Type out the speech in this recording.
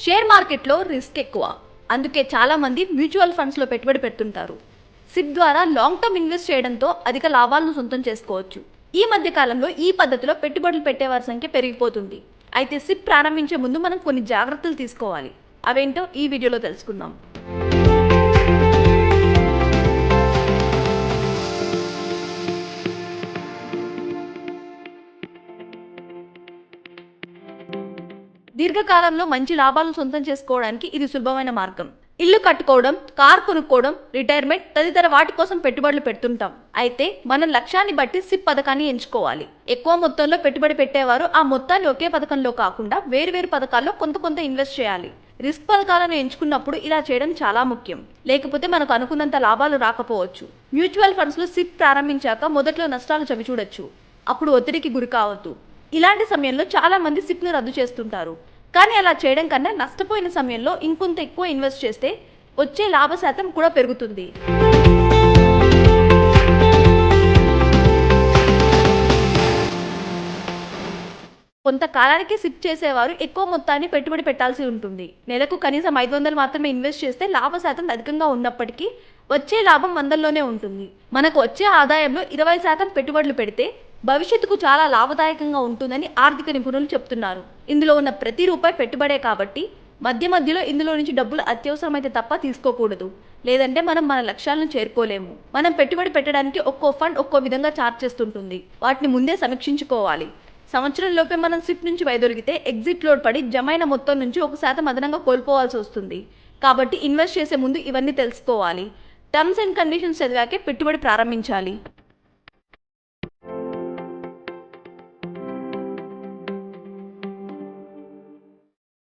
Share మార్కెట్లో risk ఎక్కువ, అందుకే చాలా మంది మ్యూచువల్ ఫండ్స్లో పెట్టుబడి పెడుతుంటారు. సిప్ ద్వారా లాంగ్ టర్మ్ ఇన్వెస్ట్ చేయడంతో అధిక లాభాలను సొంతం చేసుకోవచ్చు. ఈ మధ్య కాలంలో ఈ పద్ధతిలో పెట్టుబడులు పెట్టేవారి సంఖ్య పెరిగిపోతుంది. అయితే సిప్ ప్రారంభించే ముందు మనం కొన్ని జాగ్రత్తలు తీసుకోవాలి. అవేంటో ఈ వీడియోలో తెలుసుకుందాం. దీర్ఘకాలంలో మంచి లాభాలను సొంతం చేసుకోవడానికి ఇది సులభమైన మార్గం. ఇల్లు కట్టుకోవడం, కార్ కొనుక్కోవడం, రిటైర్మెంట్ తదితర వాటి కోసం పెట్టుబడులు పెడుతుంటాం. అయితే మన లక్ష్యాన్ని బట్టి సిప్ పథకాన్ని ఎంచుకోవాలి. ఎక్కువ మొత్తంలో పెట్టుబడి పెట్టేవారు ఆ మొత్తాన్ని ఒకే పథకంలో కాకుండా వేరువేరు పథకాల్లో కొంత ఇన్వెస్ట్ చేయాలి. రిస్క్ పథకాలను ఎంచుకున్నప్పుడు ఇలా చేయడం చాలా ముఖ్యం. లేకపోతే మనకు అనుకున్నంత లాభాలు రాకపోవచ్చు. మ్యూచువల్ ఫండ్స్లో సిప్ ప్రారంభించాక మొదట్లో నష్టాలు చవిచూడొచ్చు. అప్పుడు ఒత్తిడికి గురి కావద్దు. ఇలాంటి సమయంలో చాలా మంది సిప్ను రద్దు చేస్తుంటారు. కానీ అలా చేయడం కన్నా నష్టపోయిన సమయంలో ఇంకొంత ఎక్కువ ఇన్వెస్ట్ చేస్తే వచ్చే లాభ శాతం కూడా పెరుగుతుంది. కొంతకాలానికి సిప్ చేసేవారు ఎక్కువ మొత్తాన్ని పెట్టుబడి పెట్టాల్సి ఉంటుంది. నెలకు కనీసం 500 మాత్రమే ఇన్వెస్ట్ చేస్తే లాభ శాతం అధికంగా ఉన్నప్పటికీ వచ్చే లాభం వందల్లోనే ఉంటుంది. మనకు వచ్చే ఆదాయంలో 20% పెట్టుబడులు పెడితే భవిష్యత్తుకు చాలా లాభదాయకంగా ఉంటుందని ఆర్థిక నిపుణులు చెప్తున్నారు. ఇందులో ఉన్న ప్రతి రూపాయి పెట్టుబడే కాబట్టి మధ్యలో ఇందులో నుంచి డబ్బులు అత్యవసరమైతే తప్ప తీసుకోకూడదు. లేదంటే మనం మన లక్ష్యాలను చేరుకోలేము. మనం పెట్టుబడి పెట్టడానికి ఒక్కో ఫండ్ ఒక్కో విధంగా ఛార్జ్ చేస్తుంటుంది. వాటిని ముందే సమీక్షించుకోవాలి. సంవత్సరంలోపే మనం సిప్ నుంచి వైదొలిగితే ఎగ్జిట్ లోడ్ పడి జమైన మొత్తం నుంచి 1% అదనంగా కోల్పోవాల్సి వస్తుంది. కాబట్టి ఇన్వెస్ట్ చేసే ముందు ఇవన్నీ తెలుసుకోవాలి. టర్మ్స్ అండ్ కండిషన్స్ చదివాకే పెట్టుబడి ప్రారంభించాలి.